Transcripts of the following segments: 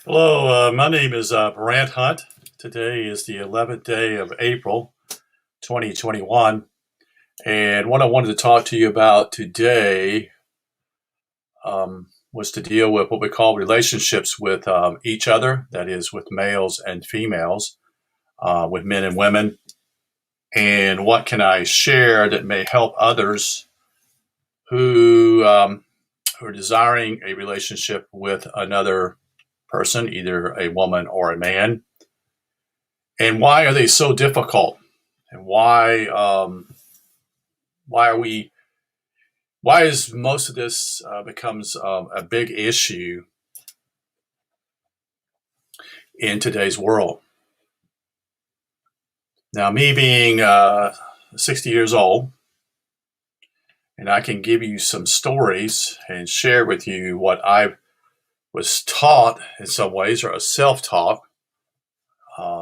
Hello, my name is Brant Hunt. Today is the 11th day of April, 2021. And what I wanted to talk to you about today was to deal with what we call relationships with each other, that is, with males and females, with men and women. And what can I share that may help others who are desiring a relationship with another person, either a woman or a man? And why are they so difficult? And why are we why is most of this becomes a big issue in today's world? Now, me being 60 years old, and I can give you some stories and share with you what I was taught in some ways, or a self-taught,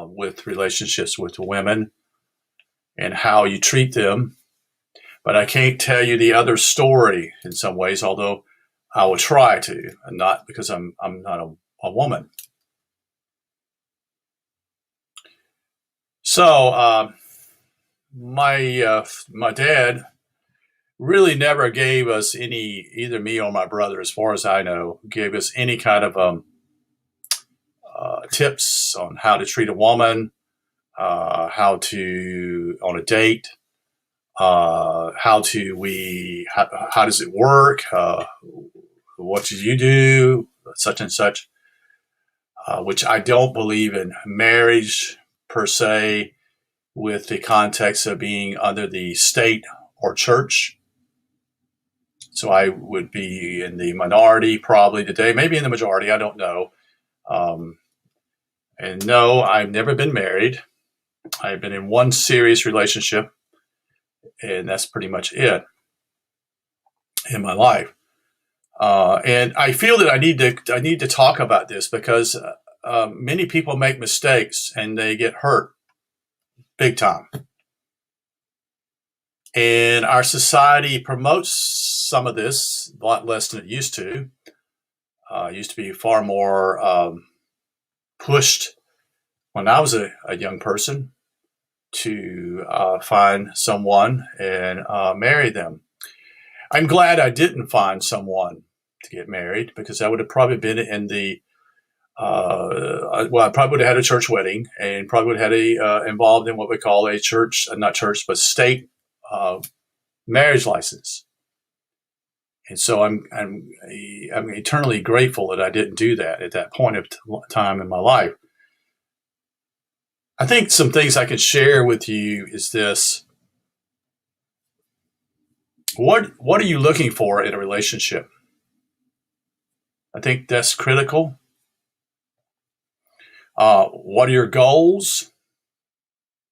with relationships with women and how you treat them. But I can't tell you the other story in some ways, although I will try to, and not because I'm not a woman. So my dad really never gave us any, either me or my brother, as far as I know, gave us any kind of tips on how to treat a woman, how to on a date, how does it work, what do you do, such and such. Which I don't believe in marriage per se, with the context of being under the state or church. So I would be in the minority probably today, maybe in the majority, I don't know. Um, and no, I've never been married. I've been in one serious relationship, and that's pretty much it in my life. And I feel that I need to talk about this because many people make mistakes and they get hurt big time. And our society promotes some of this a lot less than it used to. It used to be far more pushed when I was a young person to find someone and marry them. I'm glad I didn't find someone to get married, because I would have probably been in the I probably would have had a church wedding, and probably would have had involved in what we call a church, not church, but state uh, marriage license. And so I'm eternally grateful that I didn't do that at that point of time in my life. I think some things I can share with you is this: what are you looking for in a relationship? I think that's critical. What are your goals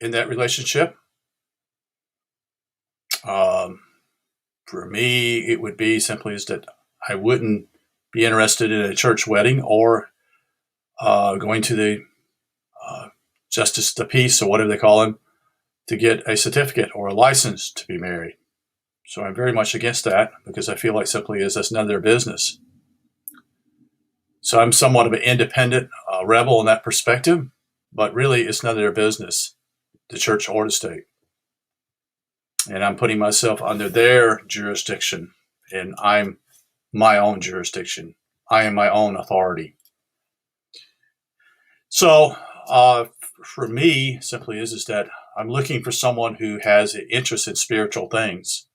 in that relationship? Um, for me, it would be simply is that I wouldn't be interested in a church wedding or going to the justice of the peace, or whatever they call them, to get a certificate or a license to be married. So I'm very much against that, because I feel like simply is that's none of their business. So I'm somewhat of an independent rebel in that perspective, but really it's none of their business, the church or the state. And I'm putting myself under their jurisdiction, and I'm my own jurisdiction. I am my own authority. So for me, simply is that I'm looking for someone who has an interest in spiritual things.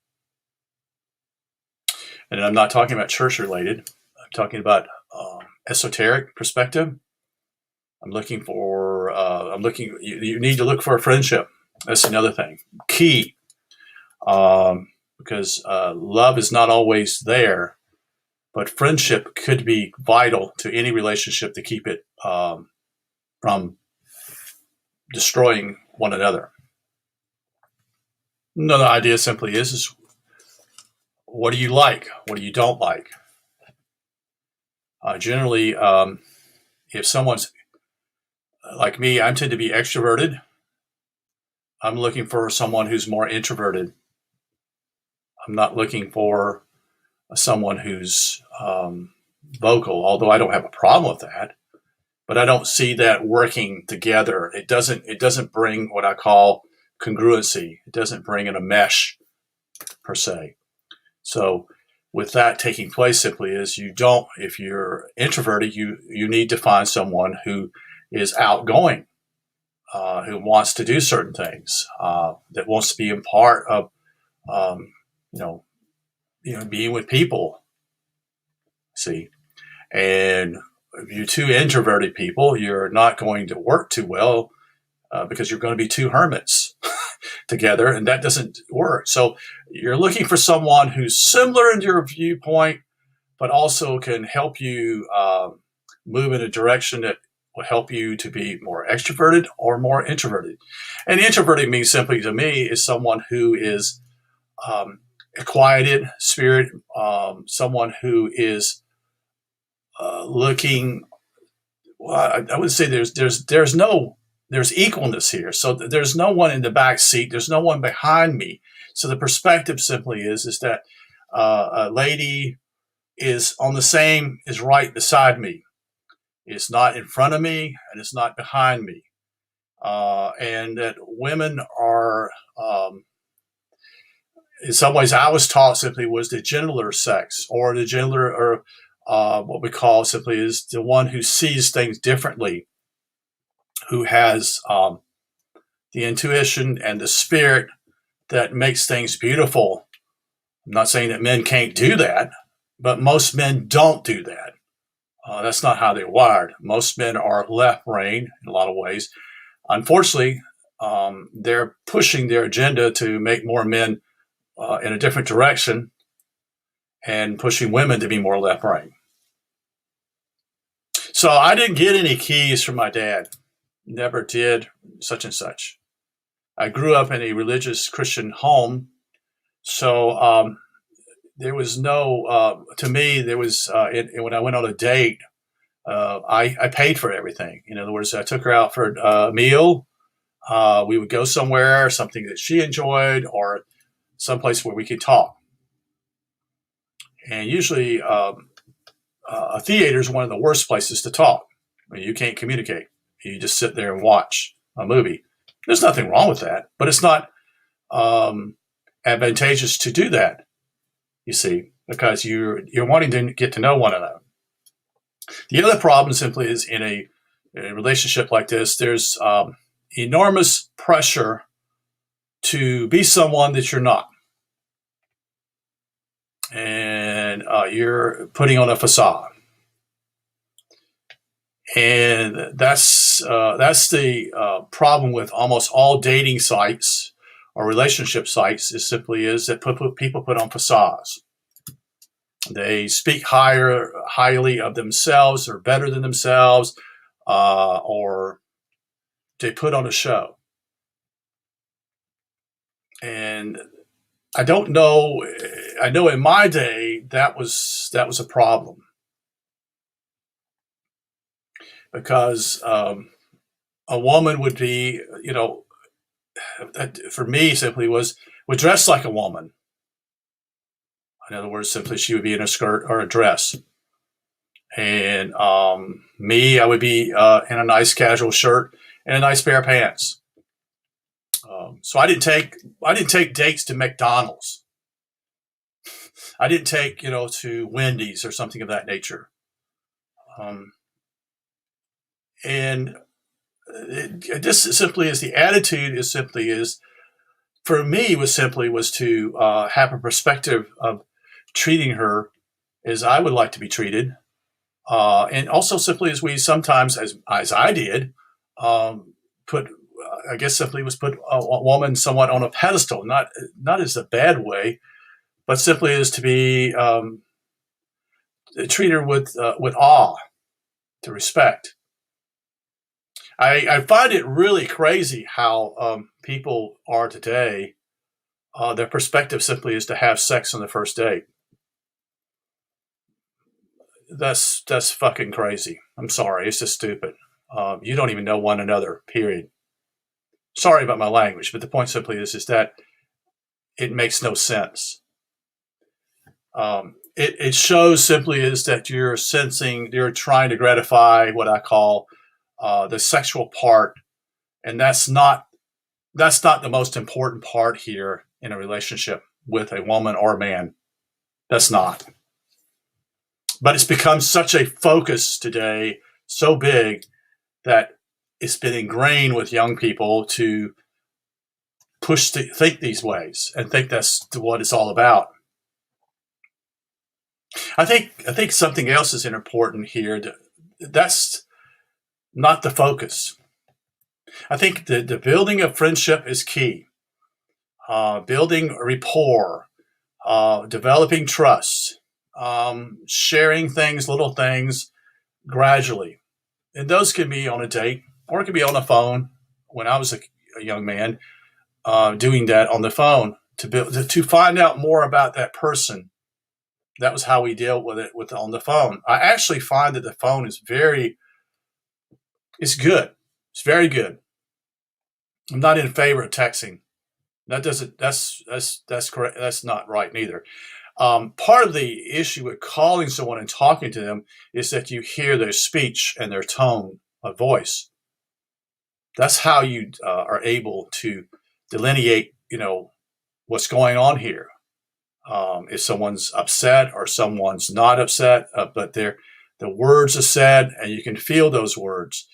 And I'm not talking about church related. I'm talking about esoteric perspective. I'm looking for, you need to look for a friendship. That's another thing. Key. Because love is not always there, but friendship could be vital to any relationship to keep it from destroying one another. Another idea simply is what do you like? What do you don't like? Generally, if someone's like me, I tend to be extroverted. I'm looking for someone who's more introverted. I'm not looking for someone who's vocal, although I don't have a problem with that. but I don't see that working together. It doesn't bring what I call congruency. It doesn't bring in a mesh per se. So with that taking place simply is if you're introverted, you need to find someone who is outgoing, who wants to do certain things, that wants to be a part of, um, you know, being with people. See, and if you're two introverted people, you're not going to work too well because you're going to be two hermits together, and that doesn't work. So you're looking for someone who's similar in your viewpoint, but also can help you move in a direction that will help you to be more extroverted or more introverted. And introverted means simply to me is someone who is a quieted spirit, someone who is looking. Well, I would say there's equalness here. So there's no one in the back seat. There's no one behind me. So the perspective simply is that a lady is right beside me. It's not in front of me and it's not behind me. And that women are, in some ways, I was taught simply was the gentler sex, or the gentler, or what we call simply is the one who sees things differently, who has the intuition and the spirit that makes things beautiful. I'm not saying that men can't do that, but most men don't do that. That's not how they're wired. Most men are left brain in a lot of ways. Unfortunately, they're pushing their agenda to make more men in a different direction and pushing women to be more left brain. So I didn't get any keys from my dad. Never did such and such. I grew up in a religious Christian home. So there was no, to me, there was, when I went on a date, I paid for everything. In other words, I took her out for a meal. We would go somewhere, something that she enjoyed, or someplace where we could talk. And usually a theater is one of the worst places to talk. I mean, you can't communicate. You just sit there and watch a movie. There's nothing wrong with that, but it's not advantageous to do that, you see, because you're wanting to get to know one another. The other problem simply is in a relationship like this, there's enormous pressure to be someone that you're not. And you're putting on a facade. And that's the problem with almost all dating sites or relationship sites is that people put on facades. They speak highly of themselves or better than themselves, or they put on a show. And I don't know. I know in my day that was a problem because a woman would be, for me simply would dress like a woman. In other words, simply she would be in a skirt or a dress. And me, I would be in a nice casual shirt and a nice pair of pants. So I didn't take dates to McDonald's. I didn't take, to Wendy's or something of that nature. And this simply is the attitude for me was to have a perspective of treating her as I would like to be treated. And also simply as we sometimes, as I did, put a woman somewhat on a pedestal, not as a bad way, but simply as to be treat her with awe, to respect. I find it really crazy how people are today. Their perspective simply is to have sex on the first date. That's fucking crazy. I'm sorry, it's just stupid. You don't even know one another. Period. Sorry about my language, but the point simply is that it makes no sense. It shows simply is that you're trying to gratify what I call the sexual part, and that's not the most important part here in a relationship with a woman or a man. That's not. But it's become such a focus today, so big, that it's been ingrained with young people to think these ways and think that's what it's all about. I think something else is important here. That's not the focus. I think the building of friendship is key. Building rapport, developing trust, sharing things, little things, gradually. And those can be on a date, or it could be on the phone. When I was a young man, doing that on the phone to find out more about that person. That was how we dealt with it on the phone. I actually find that the phone is it's good. It's very good. I'm not in favor of texting. That's correct. That's not right neither. Part of the issue with calling someone and talking to them is that you hear their speech and their tone of voice. That's how you are able to delineate, what's going on here. If someone's upset or someone's not upset, but the words are said and you can feel those words.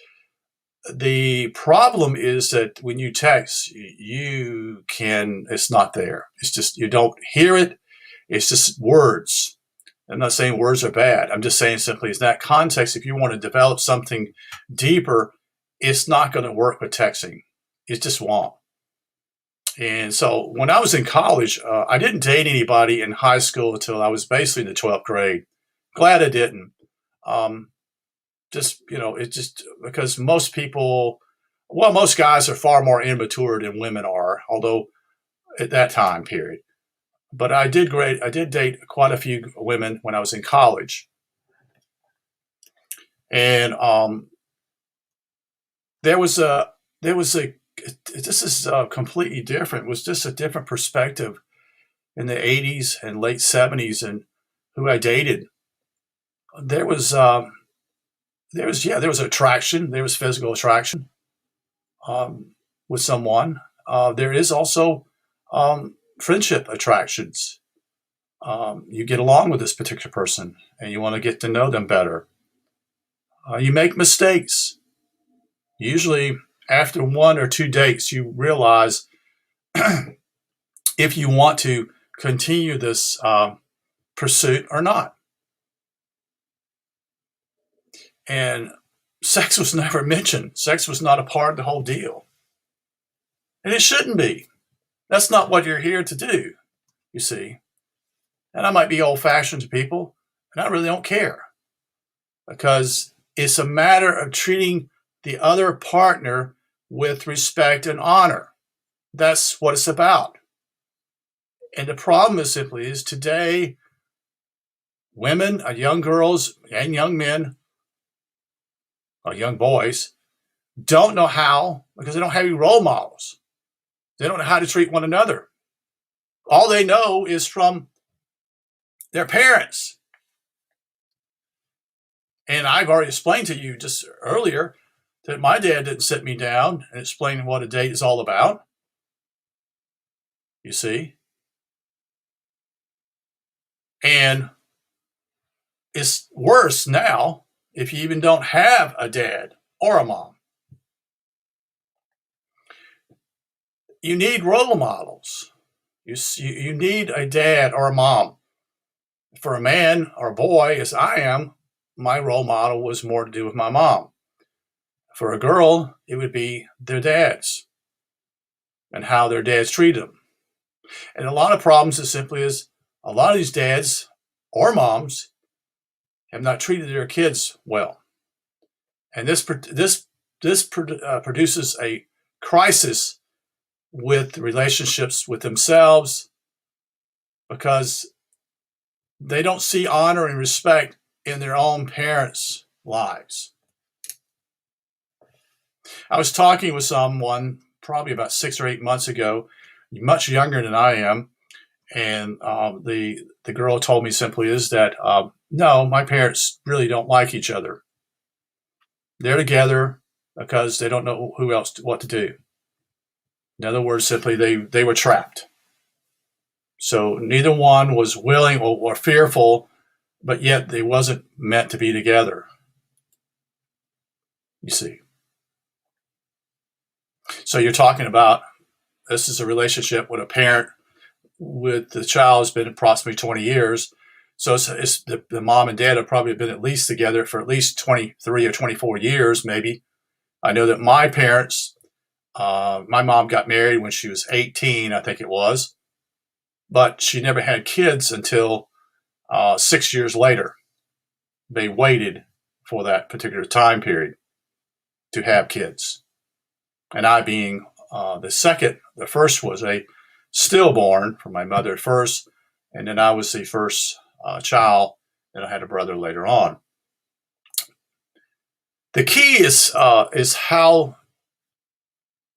The problem is that when you text, it's not there. It's just, you don't hear it. It's just words. I'm not saying words are bad. I'm just saying simply in that context, if you want to develop something deeper, it's not going to work with texting. It just won't. And so when I was in college, I didn't date anybody in high school until I was basically in the 12th grade. Glad I didn't. It's just because most guys are far more immature than women are, although at that time period. But I did date quite a few women when I was in college. And this is completely different. It was just a different perspective in the 80s and late 70s and who I dated. There was attraction. There was physical attraction with someone. There is also friendship attractions. You get along with this particular person and you want to get to know them better. You make mistakes. Usually after 1 or 2 dates, you realize if you want to continue this pursuit or not. And sex was never mentioned. Sex was not a part of the whole deal. And it shouldn't be. That's not what you're here to do, you see. And I might be old-fashioned to people, and I really don't care. Because it's a matter of treating the other partner with respect and honor. That's what it's about. And the problem is today, women, young girls and young men, or young boys, don't know how, because they don't have any role models. They don't know how to treat one another. All they know is from their parents. And I've already explained to you just earlier that my dad didn't sit me down and explain what a date is all about. You see? And it's worse now if you even don't have a dad or a mom. You need role models. You need a dad or a mom. For a man or a boy, as I am, my role model was more to do with my mom. For a girl, it would be their dads and how their dads treat them. And a lot of problems is a lot of these dads or moms have not treated their kids well. And this produces a crisis with relationships with themselves because they don't see honor and respect in their own parents' lives. I was talking with someone probably about 6 or 8 months ago, much younger than I am, and the girl told me simply is that no, my parents really don't like each other. They're together, because they don't know who else what to do. In other words, simply they were trapped. So neither one was willing or fearful, but yet they wasn't meant to be together. You see. So you're talking about, this is a relationship with a parent with the child has been approximately 20 years. So it's the mom and dad have probably been at least together for at least 23 or 24 years, maybe. I know that my parents, my mom got married when she was 18, I think it was, but she never had kids until 6 years later. They waited for that particular time period to have kids. And I being the first was a stillborn from my mother first, and then I was the first child, and I had a brother later on. The key is how,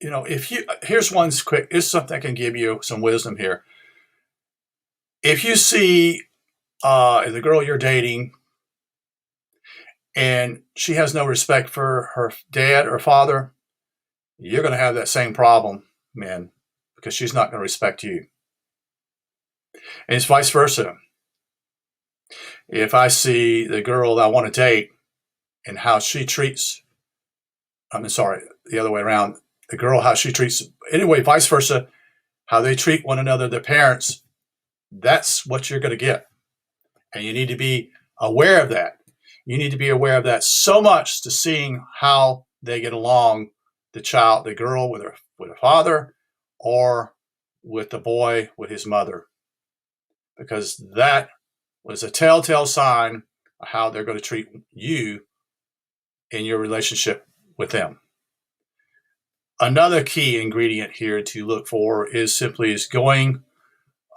if you, here's one's quick, here's something I can give you some wisdom here. If you see the girl you're dating and she has no respect for her dad or father, you're going to have that same problem, man, because she's not going to respect you. And it's vice versa. If I see the girl that I want to date and how she treats, the other way around, the girl, how she treats, anyway, vice versa, how they treat one another, their parents, that's what you're going to get. And you need to be aware of that. You need to be aware of that so much to seeing how they get along, the girl with her father, or with the boy with his mother. Because that was a telltale sign of how they're going to treat you in your relationship with them. Another key ingredient here to look for is going,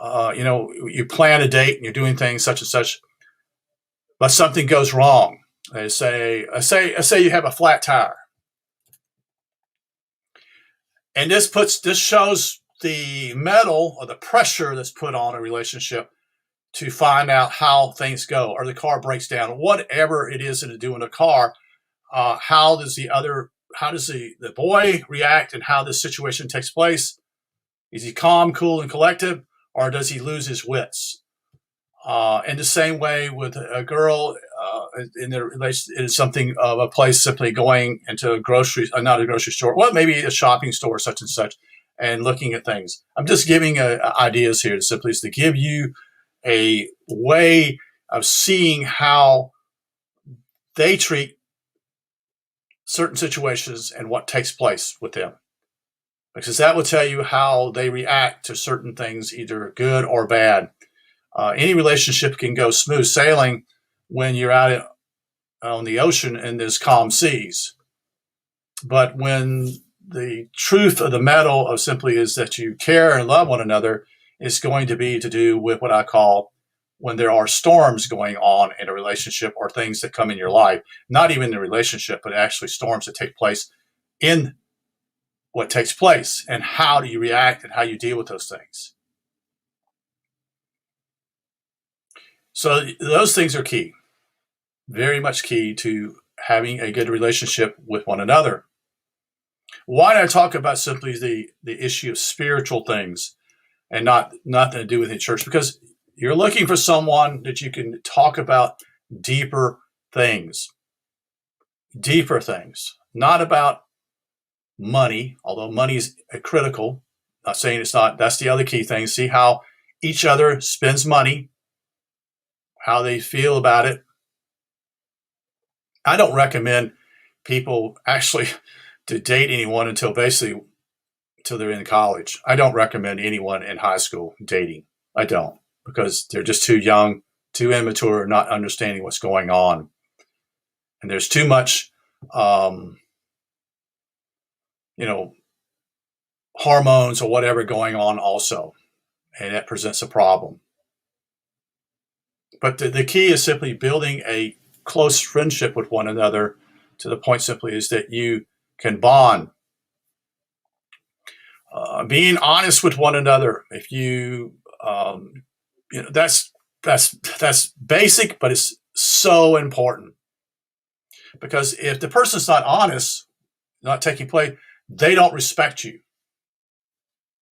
you plan a date and you're doing things such and such, but something goes wrong. Say you have a flat tire. And this shows the metal or the pressure that's put on a relationship to find out how things go, or the car breaks down, whatever it is to do in a car. How does the boy react, and how this situation takes place? Is he calm, cool, and collected, or does he lose his wits? In the same way with a girl in the relation, is something of a place simply going into not a grocery store, well, maybe a shopping store, such and such, and looking at things. I'm just giving ideas here, simply is to give you a way of seeing how they treat certain situations and what takes place with them, because that will tell you how they react to certain things, either good or bad. Any relationship can go smooth sailing when you're out on the ocean and there's calm seas. But when the truth of the metal of simply is that you care and love one another, is going to be to do with what I call when there are storms going on in a relationship, or things that come in your life, not even the relationship, but actually storms that take place in what takes place, and how do you react and how you deal with those things. So those things are key, very much key to having a good relationship with one another. Why do I talk about simply the issue of spiritual things and not nothing to do with the church? Because you're looking for someone that you can talk about deeper things, not about money, although money is critical. Not saying it's not. That's the other key thing. See how each other spends money, how they feel about it. I don't recommend people actually to date anyone until they're in college. I don't recommend anyone in high school dating. I don't, because they're just too young, too immature, not understanding what's going on. And there's too much, hormones or whatever going on also. And that presents a problem. But the key is simply building a close friendship with one another, to the point simply is that you can bond. Being honest with one another. If you, that's basic, but it's so important. Because if the person's not honest, not taking place, they don't respect you.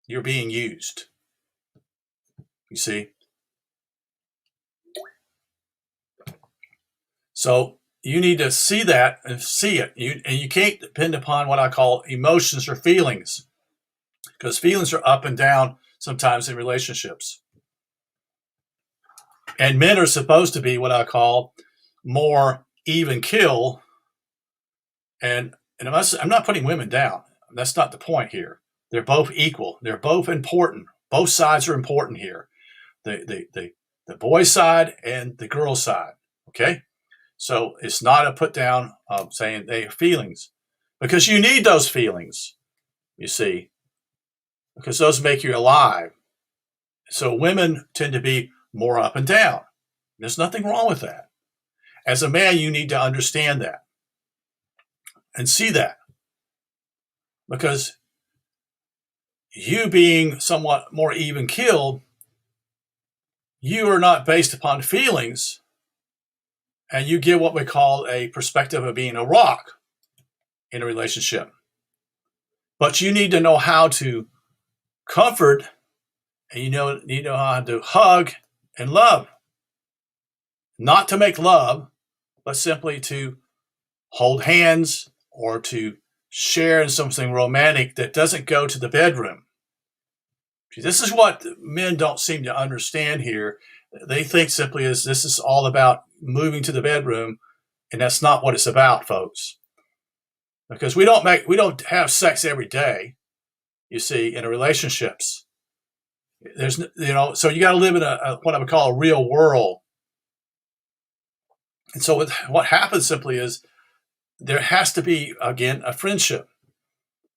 You're being used. You see? So you need to see that and see it. And you can't depend upon what I call emotions or feelings, because feelings are up and down sometimes in relationships. And men are supposed to be what I call more even kill. And I'm not putting women down. That's not the point here. They're both equal. They're both important. Both sides are important here. The boy side and the girl side. Okay? So it's not a put down of saying they have feelings, because you need those feelings, you see, because those make you alive. So women tend to be more up and down. There's nothing wrong with that. As a man, you need to understand that and see that, because you being somewhat more even keeled, you are not based upon feelings, and you give what we call a perspective of being a rock in a relationship. But you need to know how to comfort, and you need to know how to hug and love. Not to make love, but simply to hold hands or to share in something romantic that doesn't go to the bedroom. See, this is what men don't seem to understand here. They think simply as this is all about moving to the bedroom, and that's not what it's about, folks. Because we don't have sex every day, you see, in relationships. There's, so you got to live in a what I would call a real world. And so what happens simply is there has to be, again, a friendship.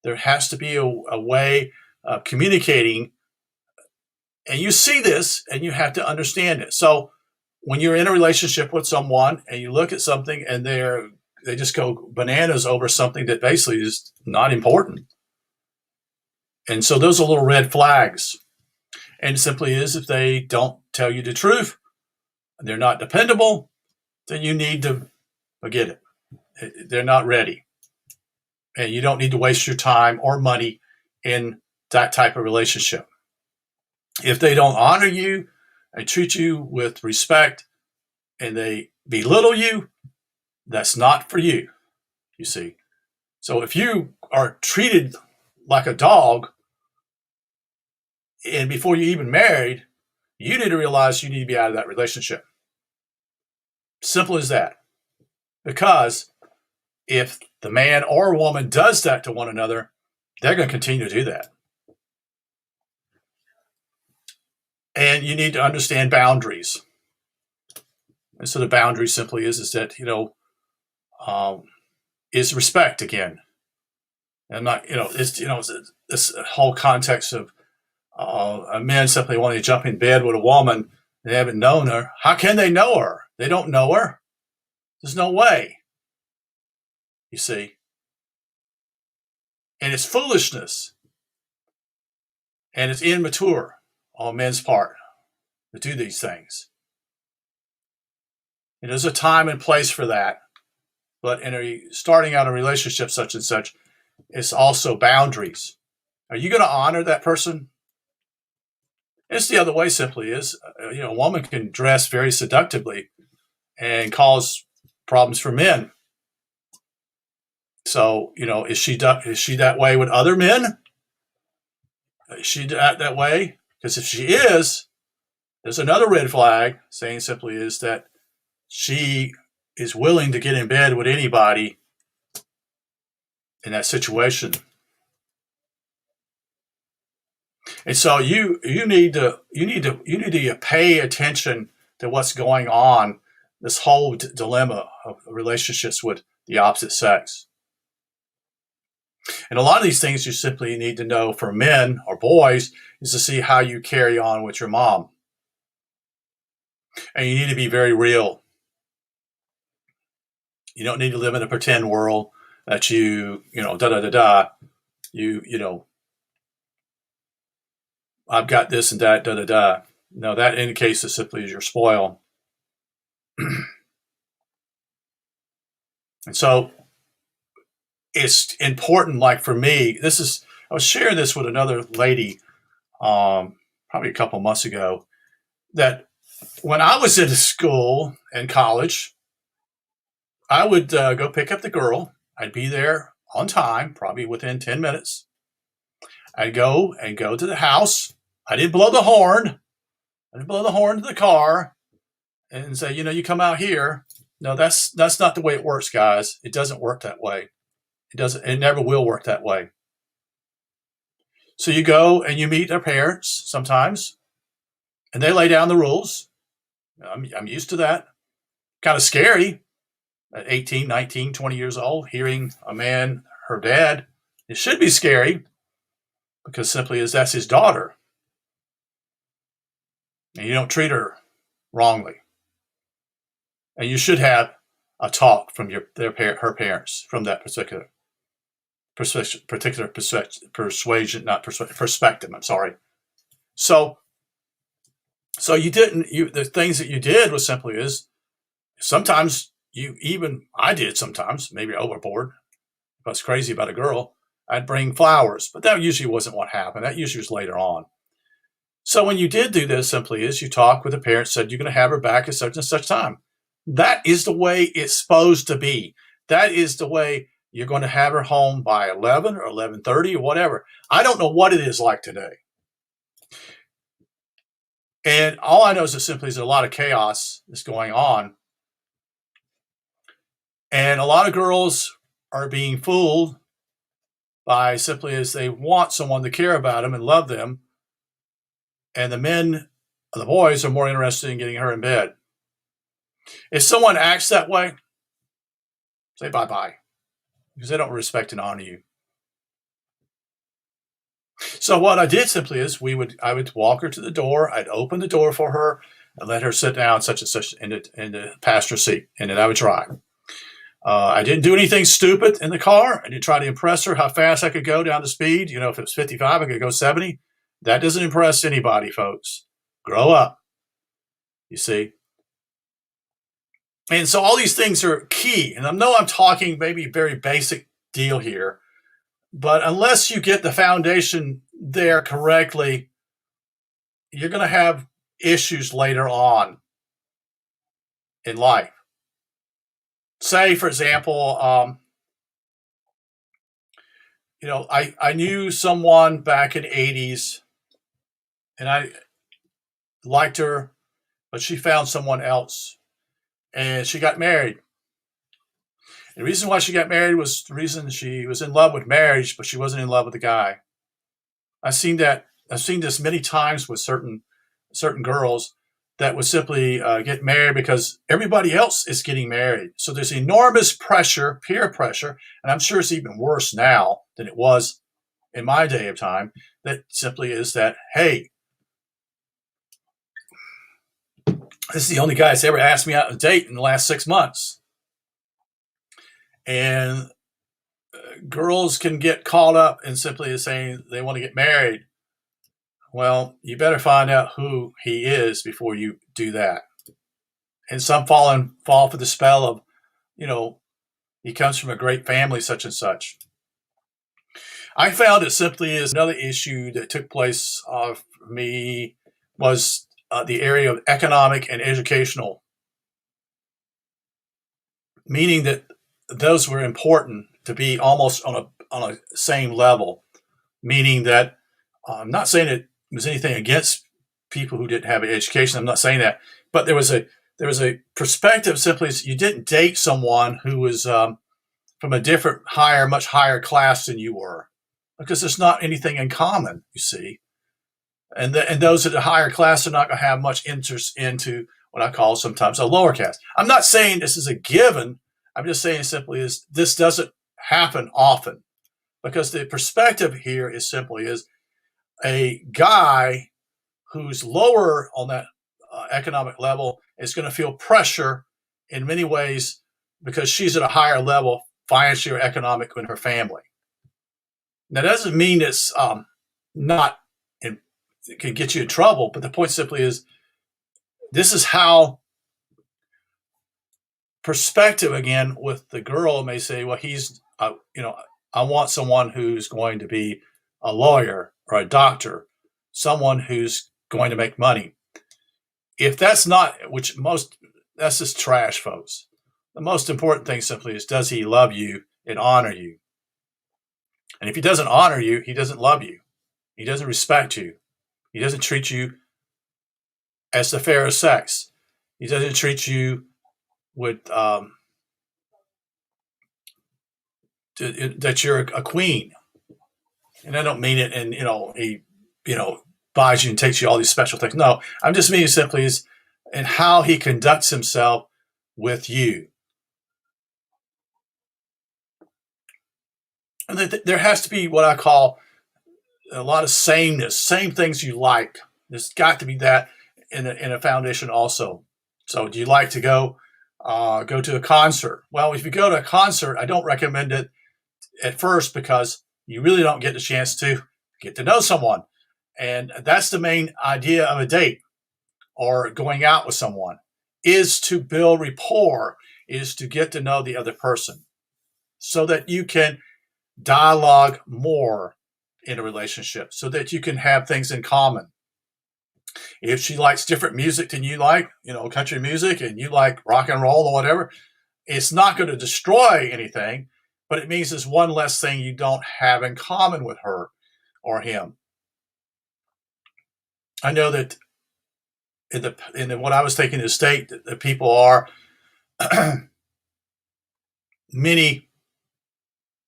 There has to be a way of communicating. And you see this and you have to understand it. So when you're in a relationship with someone and you look at something and they just go bananas over something that basically is not important. And so those are little red flags. And it simply is, if they don't tell you the truth, they're not dependable, then you need to forget it. They're not ready. And you don't need to waste your time or money in that type of relationship. If they don't honor you and treat you with respect and they belittle you, that's not for you, you see. So if you are treated like a dog, and before you even married, you need to realize you need to be out of that relationship. Simple as that. Because if the man or woman does that to one another, they're going to continue to do that. And you need to understand boundaries. And so the boundary simply is that, is respect again. And not, it's this whole context of a man simply wanting to jump in bed with a woman they haven't known her. How can they know her? They don't know her. There's no way. You see. And it's foolishness. And it's immature on men's part to do these things. And there's a time and place for that. But starting out a relationship such and such, it's also boundaries. Are you going to honor that person? It's the other way simply is, a woman can dress very seductively and cause problems for men. So, is she that way with other men? Is she that way? Because if she is, there's another red flag saying simply is that she is willing to get in bed with anybody in that situation. And so you need to pay attention to what's going on, this whole dilemma of relationships with the opposite sex. And a lot of these things you simply need to know for men or boys is to see how you carry on with your mom. And you need to be very real. You don't need to live in a pretend world that I've got this and that, No, that indicates that simply is you're spoiled. And so it's important. Like for me, I was sharing this with another lady, probably a couple months ago, that when I was in school and college, I would go pick up the girl. I'd be there on time, probably within 10 minutes. I'd go to the house. I didn't blow the horn. I didn't blow the horn to the car and say, you come out here. No, that's not the way it works, guys. It doesn't work that way. It never will work that way. So you go and you meet their parents sometimes, and they lay down the rules. I'm used to that. Kind of scary at 18, 19, 20 years old, hearing a man, her dad. It should be scary because simply as that's his daughter. And you don't treat her wrongly. And you should have a talk from her parents from that particular persuasion, not perspective. I'm sorry. So the things that you did was simply is sometimes I did sometimes, maybe overboard. If I was crazy about a girl, I'd bring flowers, but that usually wasn't what happened. That usually was later on. So when you did do this, simply is you talk with the parents, said you're going to have her back at such and such time. That is the way it's supposed to be. That is the way you're going to have her home by 11 or 11:30 or whatever. I don't know what it is like today. And all I know is that simply is a lot of chaos is going on. And a lot of girls are being fooled by simply as they want someone to care about them and love them. And the boys are more interested in getting her in bed. If someone acts that way, say bye-bye, because they don't respect and honor you. So what I did simply is I would walk her to the door. I'd open the door for her and let her sit down such and such in the passenger seat, and then I would drive. I didn't do anything stupid in the car. I didn't try to impress her how fast I could go down the speed. If it was 55, I could go 70. That doesn't impress anybody, folks. Grow up, you see. And so all these things are key. And I know I'm talking maybe very basic deal here, but unless you get the foundation there correctly, you're going to have issues later on in life. Say, for example, I knew someone back in the 80s, and I liked her, but she found someone else. And she got married. The reason why she got married was the reason she was in love with marriage, but she wasn't in love with the guy. I've seen this many times with certain girls that would simply get married because everybody else is getting married. So there's enormous pressure, peer pressure, and I'm sure it's even worse now than it was in my day of time, that simply is that, hey, this is the only guy that's ever asked me out on a date in the last 6 months. And girls can get caught up in simply saying they want to get married. Well, you better find out who he is before you do that. And some fall for the spell of, he comes from a great family, such and such. I found it simply is another issue that took place for me was the area of economic and educational, meaning that those were important to be almost on a same level, meaning that I'm not saying it was anything against people who didn't have an education. I'm not saying that, but there was a perspective simply is you didn't date someone who was from a different, much higher class than you were, because there's not anything in common, you see. And those at a higher class are not going to have much interest into what I call sometimes a lower caste. I'm not saying this is a given. I'm just saying simply is this doesn't happen often, because the perspective here is simply is a guy who's lower on that economic level is going to feel pressure in many ways because she's at a higher level financially or economic than her family. Now, that doesn't mean it's not it can get you in trouble, but the point simply is this is how perspective, again, with the girl may say, well, he's I want someone who's going to be a lawyer or a doctor, someone who's going to make money. If that's not, that's just trash, folks. The most important thing simply is, does he love you and honor you? And if he doesn't honor you, he doesn't love you. He doesn't respect you. He doesn't treat you as the fair sex. He doesn't treat you with that you're a queen. And I don't mean it in, he, buys you and takes you all these special things. No, I'm just meaning simply is in how he conducts himself with you. And there has to be what I call a lot of sameness, same things you like. There's got to be that in a foundation also. So do you like to go to a concert? Well, if you go to a concert, I don't recommend it at first because you really don't get the chance to get to know someone. And that's the main idea of a date or going out with someone, is to build rapport, is to get to know the other person so that you can dialogue more in a relationship, so that you can have things in common. If she likes different music than you like, country music, and you like rock and roll or whatever, it's not going to destroy anything, but it means there's one less thing you don't have in common with her or him. I know that in what I was taking to state, that the people are many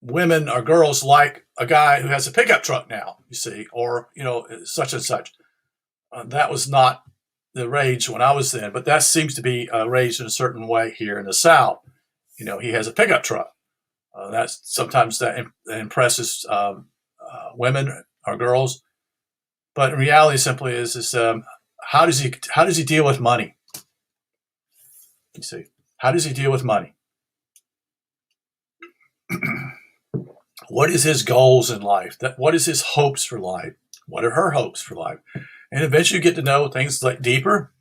women or girls like a guy who has a pickup truck now, you see, or such and such. That was not the rage when I was then, but that seems to be raised in a certain way here in the South. He has a pickup truck. That's sometimes that impresses women or girls, but in reality, simply is how does he deal with money? You see, how does he deal with money? What is his goals in life? What is his hopes for life? What are her hopes for life? And eventually you get to know things like deeper.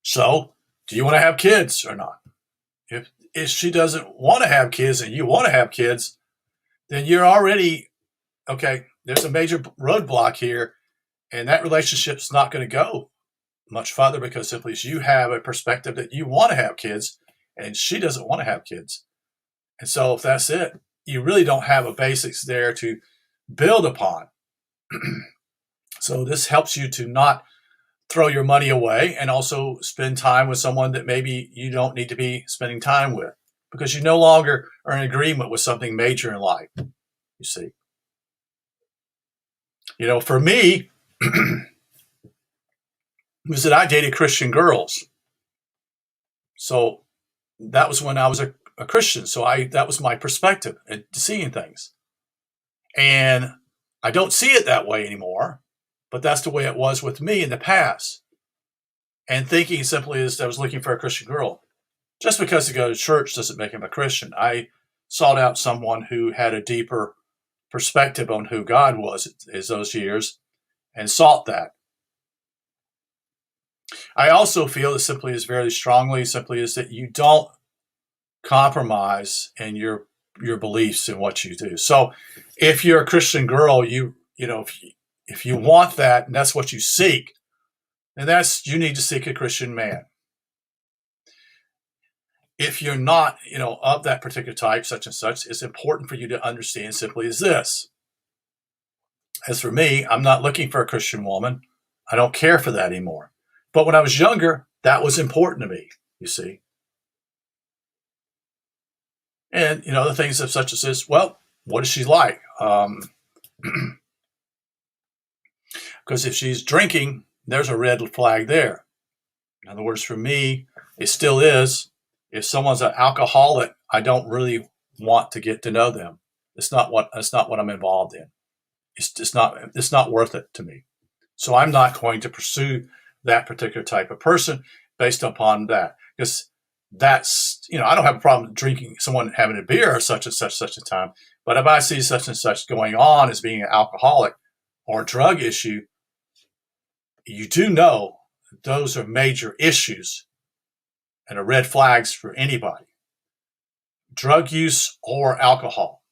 So, do you want to have kids or not? If she doesn't want to have kids and you want to have kids, then you're already, okay, there's a major roadblock here, and that relationship's not going to go much further because simply you have a perspective that you want to have kids and she doesn't want to have kids. And so if that's it, you really don't have a basics there to build upon. So this helps you to not throw your money away and also spend time with someone that maybe you don't need to be spending time with because you no longer are in agreement with something major in life, you see. For me, was that I dated Christian girls. So that was when I was a Christian. So that was my perspective at seeing things. And I don't see it that way anymore, but that's the way it was with me in the past. And thinking simply is I was looking for a Christian girl. Just because they go to church doesn't make him a Christian. I sought out someone who had a deeper perspective on who God was as those years and sought that. I also feel that simply is very strongly simply is that you don't compromise in your beliefs in what you do. So if you're a Christian girl, if you want that and that's what you seek, then you need to seek a Christian man. If you're not, of that particular type, such and such, it's important for you to understand simply is this. As for me, I'm not looking for a Christian woman. I don't care for that anymore. But when I was younger, that was important to me, you see. And, the things of such as this, well, what is she like? Because if she's drinking, there's a red flag there. In other words, for me, it still is. If someone's an alcoholic, I don't really want to get to know them. It's not what I'm involved in. It's not worth it to me. So I'm not going to pursue that particular type of person based upon that. Because that's, I don't have a problem drinking, someone having a beer or such and such a time. But if I see such and such going on as being an alcoholic or drug issue, you do know those are major issues and are red flags for anybody. drug use or alcohol,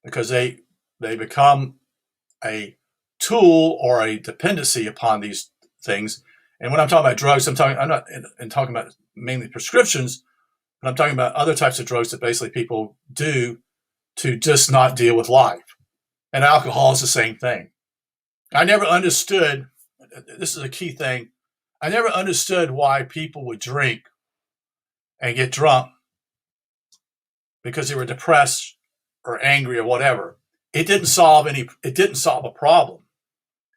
because they become a tool or a dependency upon these things. And when I'm talking about drugs, I'm not talking about mainly prescriptions, but I'm talking about other types of drugs that basically people do to just not deal with life. And alcohol is the same thing. I never understood, this is a key thing, I never understood why people would drink and get drunk because they were depressed or angry or whatever. It didn't solve a problem.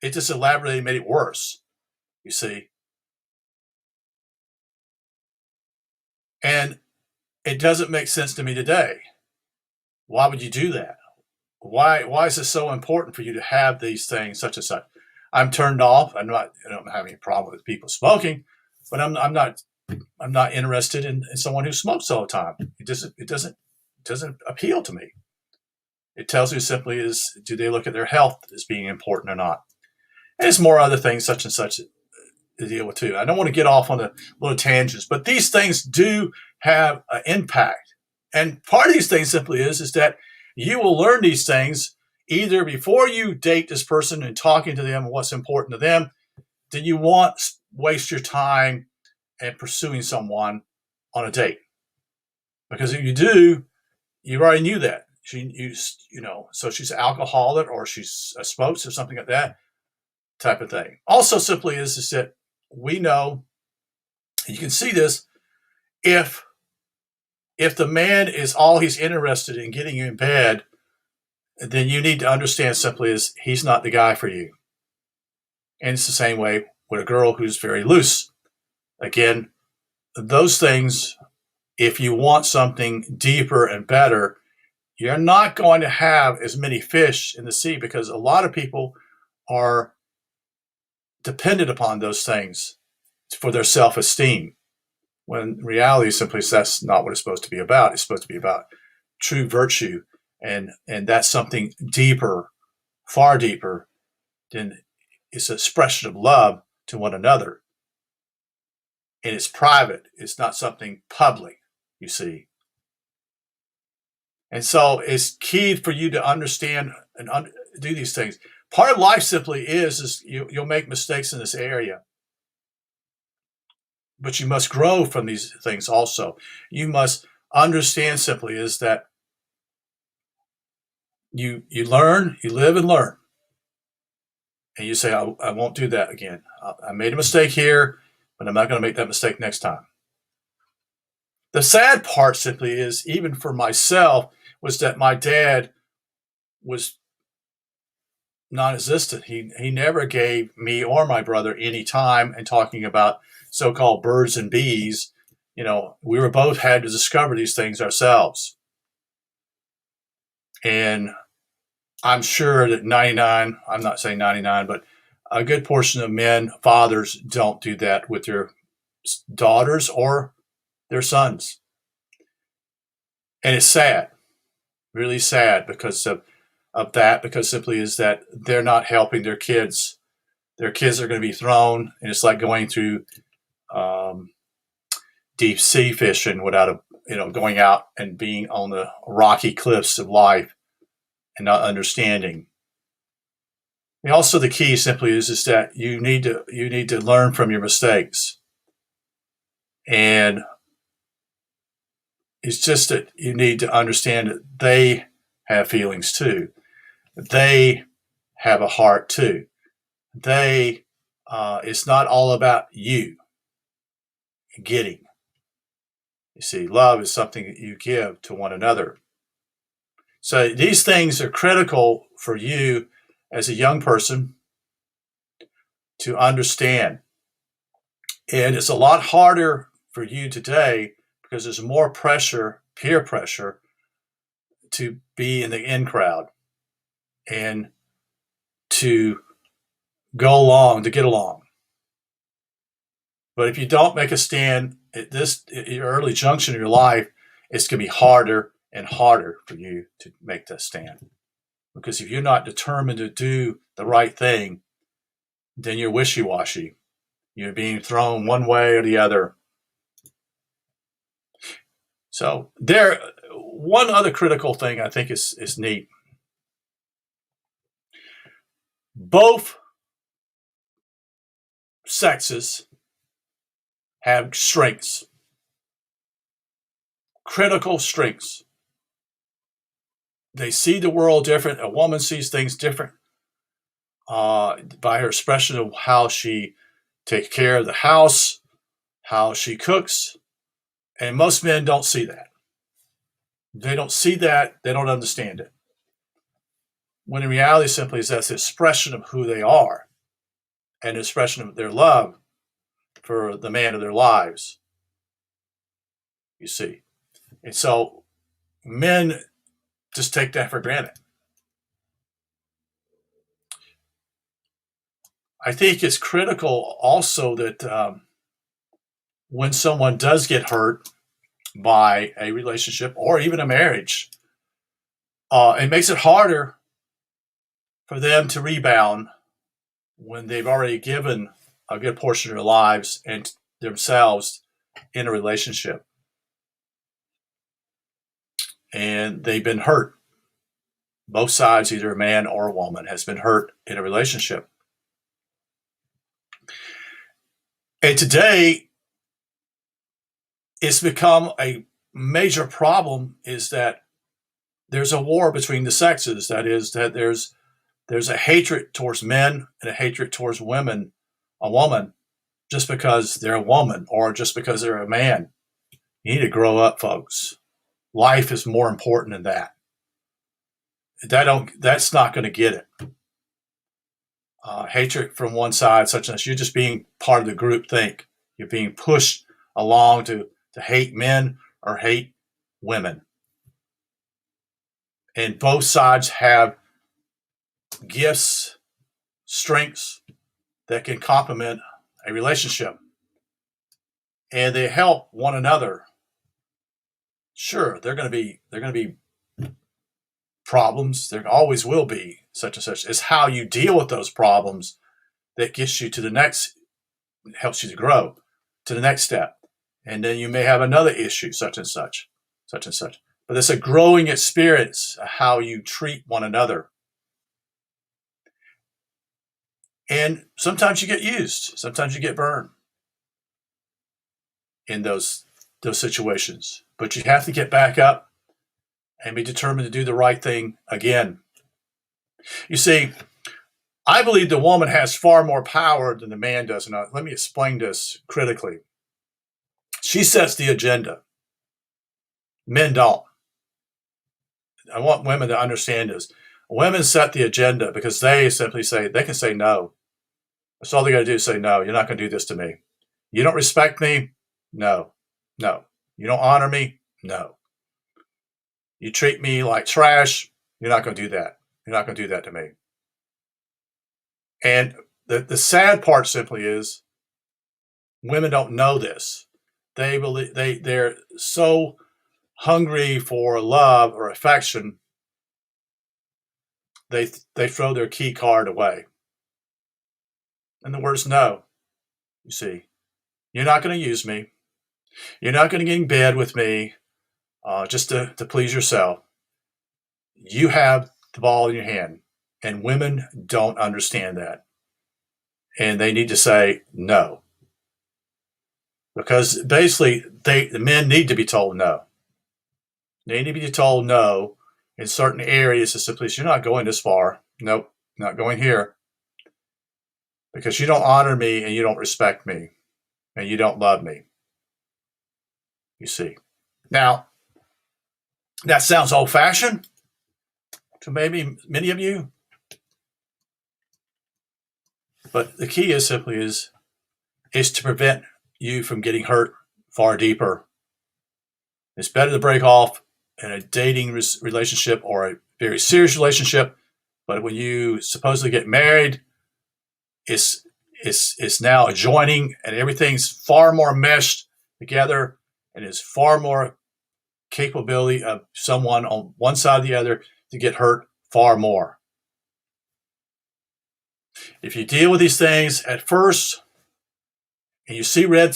It just elaborated, made it worse, you see. And it doesn't make sense to me today. Why would you do that? Why is it so important for you to have these things such and such? I'm turned off. I don't have any problem with people smoking, but I'm not interested in someone who smokes all the time. It doesn't appeal to me. It tells me simply is, do they look at their health as being important or not? And there's more other things such and such to deal with too. I don't want to get off on a little tangents, but these things do have an impact. And part of these things simply is that you will learn these things either before you date this person and talking to them and what's important to them, then you won't waste your time in pursuing someone on a date. Because if you do, you already knew that. So she's an alcoholic or she's a smokes or something like that type of thing. Also simply is that we know, you can see this, if the man is all he's interested in getting you in bed, then you need to understand simply is he's not the guy for you. And it's the same way with a girl who's very loose. Again, those things, if you want something deeper and better, you're not going to have as many fish in the sea because a lot of people are dependent upon those things for their self-esteem. When reality simply that's not what it's supposed to be about. It's supposed to be about true virtue, and that's something deeper, far deeper than it's an expression of love to one another. And it's private. It's not something public, you see. And so it's key for you to understand and do these things. Part of life simply is you'll make mistakes in this area. But you must grow from these things also. You must understand simply is that you learn, you live and learn. And you say, I won't do that again. I made a mistake here, but I'm not going to make that mistake next time. The sad part simply is, even for myself, was that my dad was non-existent. He never gave me or my brother any time in talking about so-called birds and bees. We were both had to discover these things ourselves. And I'm sure that 99, I'm not saying 99, but a good portion of men, fathers, don't do that with their daughters or their sons. And it's sad, really sad because of that, because simply is that they're not helping their kids. Their kids are going to be thrown, and it's like going through deep sea fishing without going out and being on the rocky cliffs of life and not understanding. And also, the key simply is that you need to learn from your mistakes, and it's just that you need to understand that they have feelings too. They have a heart too. It's not all about you getting. You see, love is something that you give to one another. So these things are critical for you as a young person to understand. And it's a lot harder for you today because there's more pressure, peer pressure, to be in the in crowd and to go along, to get along. But if you don't make a stand at your early junction of your life, it's going to be harder and harder for you to make that stand. Because if you're not determined to do the right thing, then you're wishy-washy. You're being thrown one way or the other. So one other critical thing I think is neat. Both sexes have strengths, critical strengths. They see the world different. A woman sees things different by her expression of how she takes care of the house, how she cooks. And most men don't see that. They don't see that. They don't understand it. When in reality, simply is that's an expression of who they are and an expression of their love for the man of their lives, you see. And so men just take that for granted. I think it's critical also that when someone does get hurt by a relationship or even a marriage, it makes it harder for them to rebound when they've already given a good portion of their lives and themselves in a relationship. And they've been hurt. Both sides, either a man or a woman, has been hurt in a relationship. And today, it's become a major problem is that there's a war between the sexes. That is, that there's a hatred towards men and a hatred towards women, a woman, just because they're a woman or just because they're a man. You need to grow up, folks. Life is more important than that. That's not going to get it. Hatred from one side, such as you're just being part of the group think. You're being pushed along to hate men or hate women. And both sides have gifts, strengths that can complement a relationship. And they help one another. Sure, they're going to be problems. There always will be such and such. It's how you deal with those problems that gets you to the next, helps you to grow to the next step. And then you may have another issue, such and such, such and such. But it's a growing experience of how you treat one another. And sometimes you get used. Sometimes you get burned in those situations. But you have to get back up and be determined to do the right thing again. You see, I believe the woman has far more power than the man does. And let me explain this critically. She sets the agenda. Men don't. I want women to understand this. Women set the agenda because they simply say, they can say no. That's all they got to do is say, no, you're not going to do this to me. You don't respect me? No. No. You don't honor me? No. You treat me like trash? You're not going to do that. You're not going to do that to me. And the sad part simply is women don't know this. They're so hungry for love or affection, they throw their key card away. And the word's no. You see, you're not going to use me. You're not going to get in bed with me just to please yourself. You have the ball in your hand. And women don't understand that. And they need to say no. Because basically, the men need to be told no. They need to be told no in certain areas to simply, you're not going this far. Nope, not going here. Because you don't honor me and you don't respect me and you don't love me. You see. Now, that sounds old-fashioned to maybe many of you. But the key is simply is to prevent you from getting hurt far deeper. It's better to break off in a dating relationship or a very serious relationship. But when you supposedly get married, it's now adjoining and everything's far more meshed together and is far more capability of someone on one side or the other to get hurt far more. If you deal with these things at first and you see red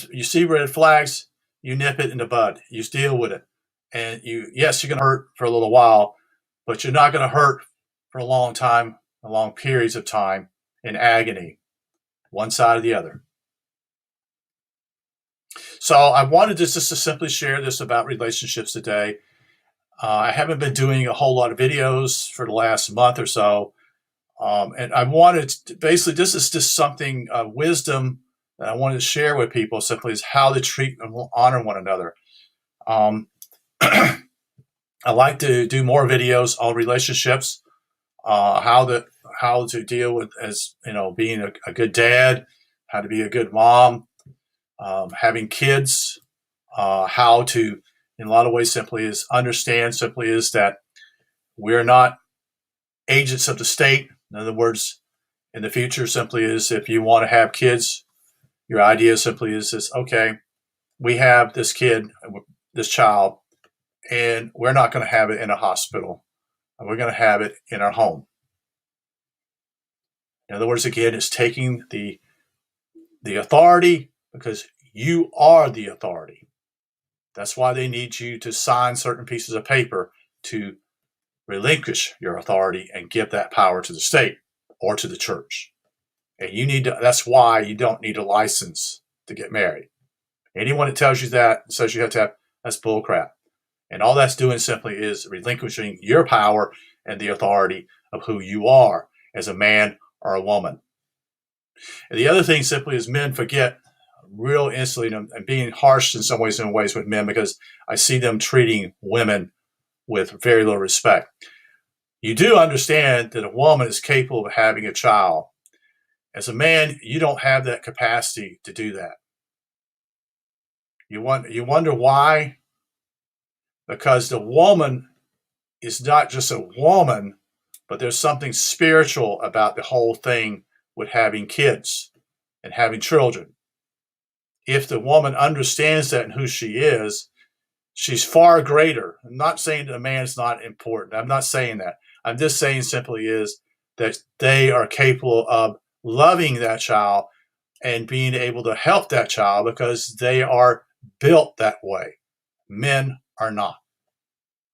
flags, you nip it in the bud. You deal with it. And yes, you're going to hurt for a little while, but you're not going to hurt for a long time, long periods of time in agony, one side or the other. So I wanted just to simply share this about relationships today. I haven't been doing a whole lot of videos for the last month or so. And I wanted to, basically, this is just something, wisdom that I wanted to share with people simply is how to treat and honor one another. I like to do more videos on relationships, how to deal with, as being a good dad, how to be a good mom, having kids, how to, in a lot of ways, simply is understand simply is that we're not agents of the state. In other words, in the future, simply is if you want to have kids, your idea simply is okay, we have this kid, this child, and we're not going to have it in a hospital. We're going to have it in our home. In other words, again, it's taking the authority, because you are the authority. That's why they need you to sign certain pieces of paper to relinquish your authority and give that power to the state or to the church. And you need to, that's why you don't need a license to get married. Anyone that tells you that, says you have to have, that's bull crap. And all that's doing simply is relinquishing your power and the authority of who you are as a man or a woman. And the other thing simply is men forget real instantly, and being harsh in some ways with men, because I see them treating women with very little respect. You do understand that a woman is capable of having a child. As a man, you don't have that capacity to do that. You wonder why? Because the woman is not just a woman, but there's something spiritual about the whole thing with having kids and having children. If the woman understands that and who she is, she's far greater. I'm not saying that a man's not important. I'm not saying that. I'm just saying simply is that they are capable of loving that child and being able to help that child because they are built that way. Men are not.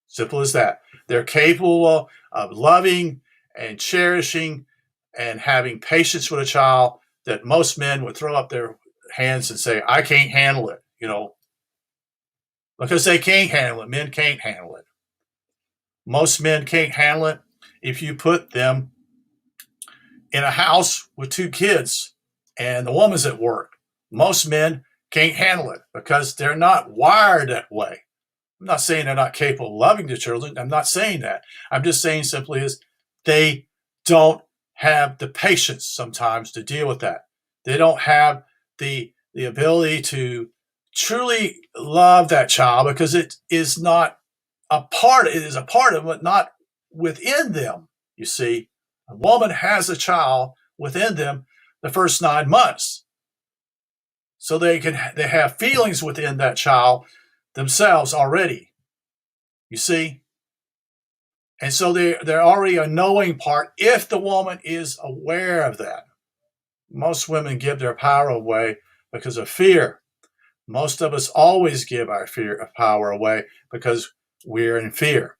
Simple as that. They're capable of loving and cherishing and having patience with a child that most men would throw up their hands and say, I can't handle it, because they can't handle it. Men can't handle it. Most men can't handle it if you put them in a house with two kids and the woman's at work. Most men can't handle it because they're not wired that way. I'm not saying they're not capable of loving the children. I'm not saying that. I'm just saying simply is they don't have the patience sometimes to deal with that. They don't have the ability to truly love that child because it is not a part. It is a part of it, not within them. You see, a woman has a child within them the first 9 months, so they have feelings within that child themselves already. You see, and so they're already a knowing part if the woman is aware of that. Most women give their power away because of fear. Most of us always give our power away because we're in fear.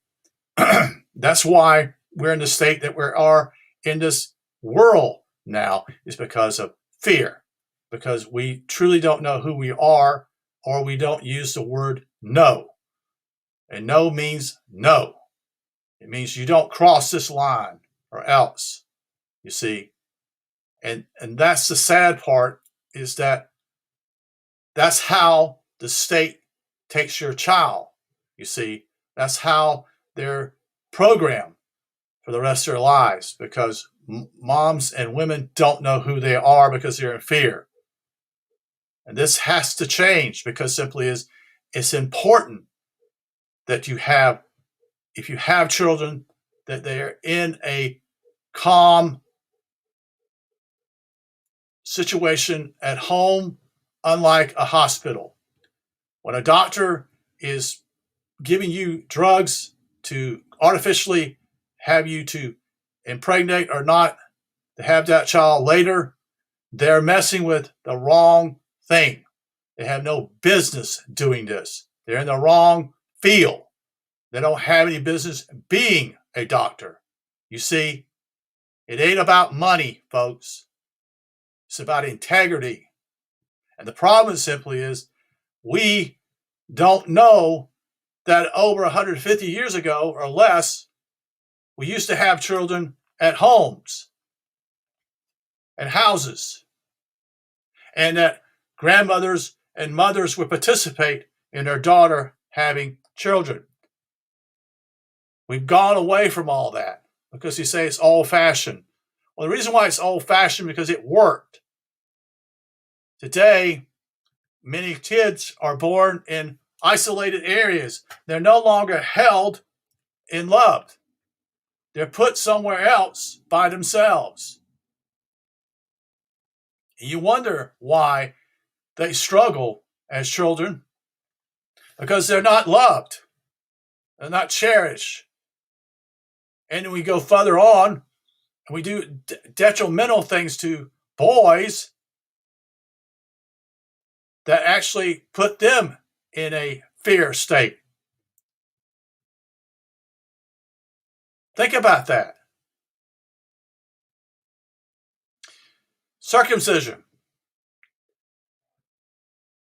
That's why we're in the state that we are in this world now, is because of fear, because we truly don't know who we are, or we don't use the word no. And no means no. It means you don't cross this line or else, you see. And that's the sad part, is that that's how the state takes your child, you see. That's how they're programmed for the rest of their lives, because moms and women don't know who they are because they're in fear. And this has to change, because simply is it's important that you have, if you have children, that they're in a calm situation at home, unlike a hospital. When a doctor is giving you drugs to artificially have you to impregnate or not to have that child later, they're messing with the wrong thing. They have no business doing this. They're in the wrong field. They don't have any business being a doctor. You see, it ain't about money, folks. It's about integrity. And the problem simply is we don't know that over 150 years ago or less, we used to have children at homes and houses, and that grandmothers and mothers would participate in their daughter having children. We've gone away from all that because you say it's old-fashioned. Well, the reason why it's old-fashioned because it worked. Today, many kids are born in isolated areas. They're no longer held and loved. They're put somewhere else by themselves. And you wonder why they struggle as children, because they're not loved. They're not cherished. And then we go further on, and we do detrimental things to boys that actually put them in a fear state. Think about that. Circumcision.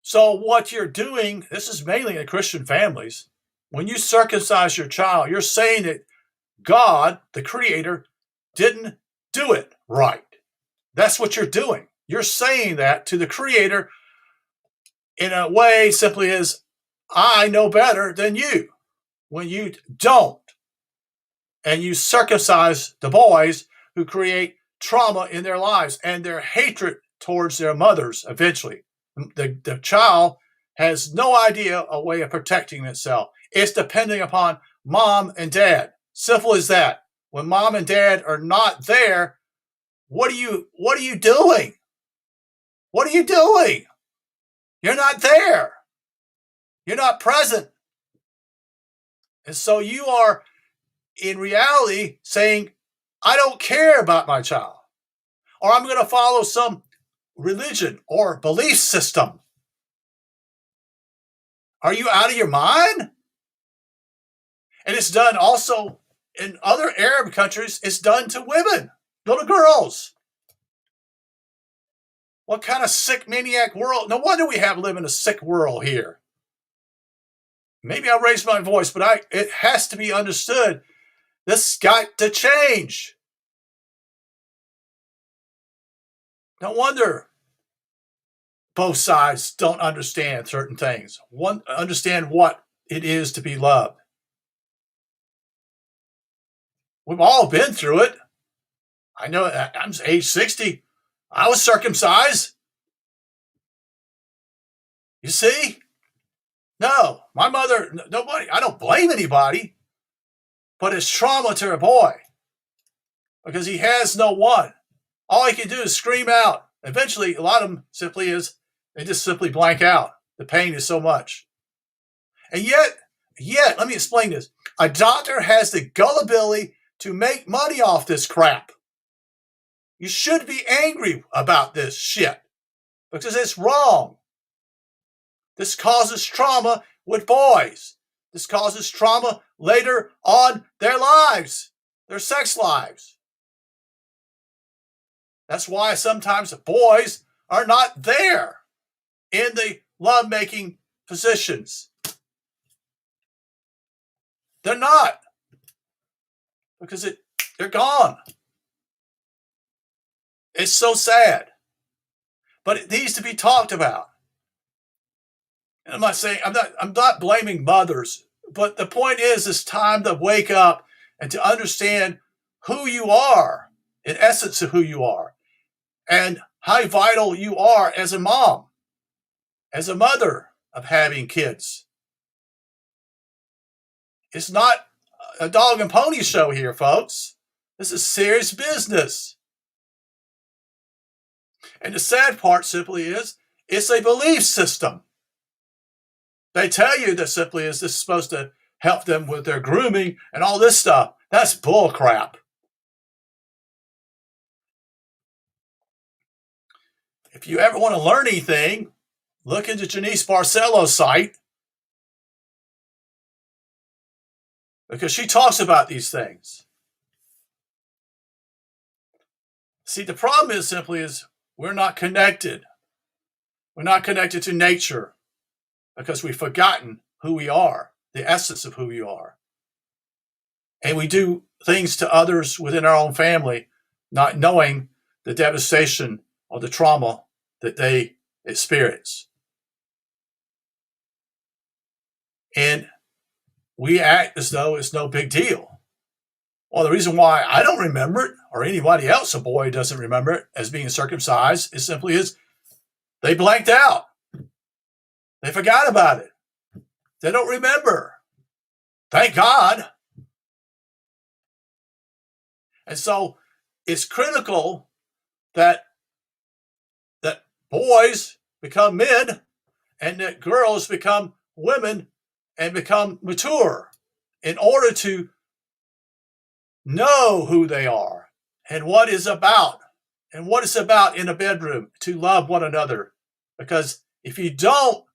So what you're doing, this is mainly in Christian families, when you circumcise your child, you're saying that God, the Creator, didn't do it right. That's what you're doing. You're saying that to the Creator in a way simply as, I know better than you. When you don't, and you circumcise the boys who create trauma in their lives and their hatred towards their mothers eventually. The child has no idea a way of protecting itself. It's depending upon mom and dad. Simple as that. When mom and dad are not there, what are you doing? What are you doing? You're not there. You're not present. And so you are, in reality, saying, I don't care about my child, or I'm going to follow some religion or belief system. Are you out of your mind? And it's done also in other Arab countries. It's done to women, little girls. What kind of sick maniac world? No wonder we have live in a sick world here. Maybe I'll raise my voice, but it has to be understood. This got to change. No wonder both sides don't understand certain things. One, understand what it is to be loved. We've all been through it. I know I'm age 60. I was circumcised. You see? No, my mother, nobody, I don't blame anybody, but it's trauma to a boy because he has no one. All he can do is scream out. Eventually, a lot of them they just simply blank out. The pain is so much. And yet, let me explain this. A doctor has the gullibility to make money off this crap. You should be angry about this shit because it's wrong. This causes trauma with boys. This causes trauma later on their lives, their sex lives. That's why sometimes boys are not there in the love-making positions. They're not, because they're gone. It's so sad, but it needs to be talked about. And I'm not saying I'm not blaming mothers, but the point is, it's time to wake up and to understand who you are, in essence of who you are, and how vital you are as a mom, as a mother of having kids. It's not a dog and pony show here, folks. This is serious business. And the sad part simply is, it's a belief system. They tell you that simply is this is supposed to help them with their grooming and all this stuff. That's bull crap. If you ever want to learn anything, look into Janice Barcelo's site. because she talks about these things. See, the problem is simply is we're not connected. We're not connected to nature because we've forgotten who we are, the essence of who we are. And we do things to others within our own family, not knowing the devastation or the trauma that they experience. And we act as though it's no big deal. Well, the reason why I don't remember it, or anybody else, a boy doesn't remember it as being circumcised, is simply is they blanked out. They forgot about it. They don't remember. Thank God. And so it's critical that boys become men and that girls become women and become mature in order to know who they are and what is about and what it's about in a bedroom, to love one another. Because if you don't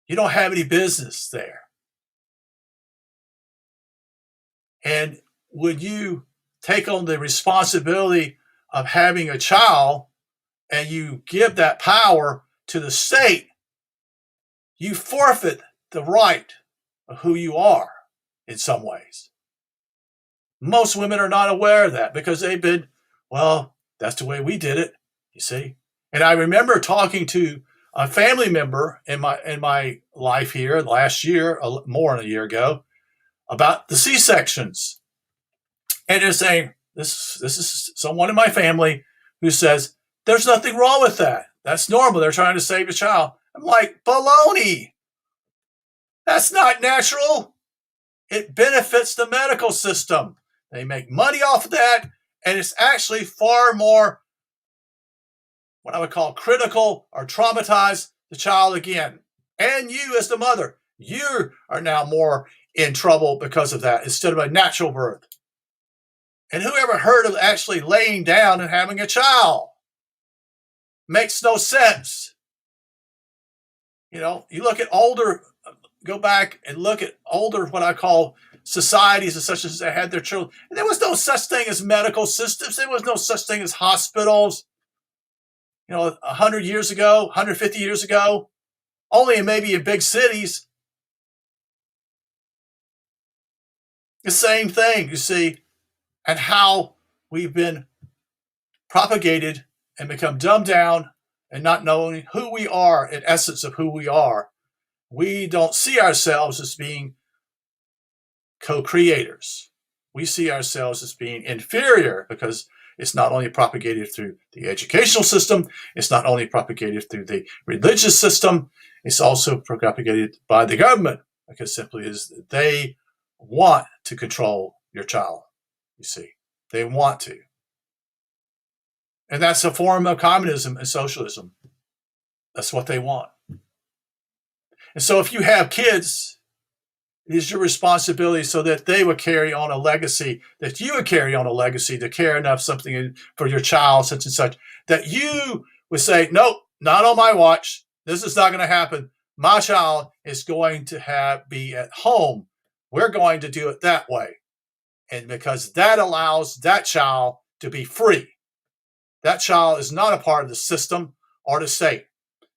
have any business there. And when you take on the responsibility of having a child and you give that power to the state, you forfeit the right of who you are in some ways. Most women are not aware of that because they've been, well, that's the way we did it, you see. And I remember talking to a family member in my life here last year, more than a year ago, about the C-sections. And they're saying, this is someone in my family who says, there's nothing wrong with that. That's normal. They're trying to save a child. I'm like, baloney. That's not natural. It benefits the medical system. They make money off of that. And it's actually far more, what I would call critical or traumatize the child again. And you as the mother, you are now more in trouble because of that instead of a natural birth. And who ever heard of actually laying down and having a child? Makes no sense. You look at older, go back and look at older, what I call societies and such as that had their children. And there was no such thing as medical systems. There was no such thing as hospitals. 100 years ago, 150 years ago, only maybe in big cities. The same thing, you see, and how we've been propagated and become dumbed down and not knowing who we are, in essence of who we are. We don't see ourselves as being co-creators. We see ourselves as being inferior because it's not only propagated through the educational system, it's not only propagated through the religious system, it's also propagated by the government, because simply is they want to control your child, you see. They want to. And that's a form of communism and socialism. That's what they want. And so if you have kids, it is your responsibility so that they would carry on a legacy, that you would carry on a legacy to care enough something for your child, such and such, that you would say, nope, not on my watch. This is not going to happen. My child is going to be at home. We're going to do it that way. And because that allows that child to be free. That child is not a part of the system or the state,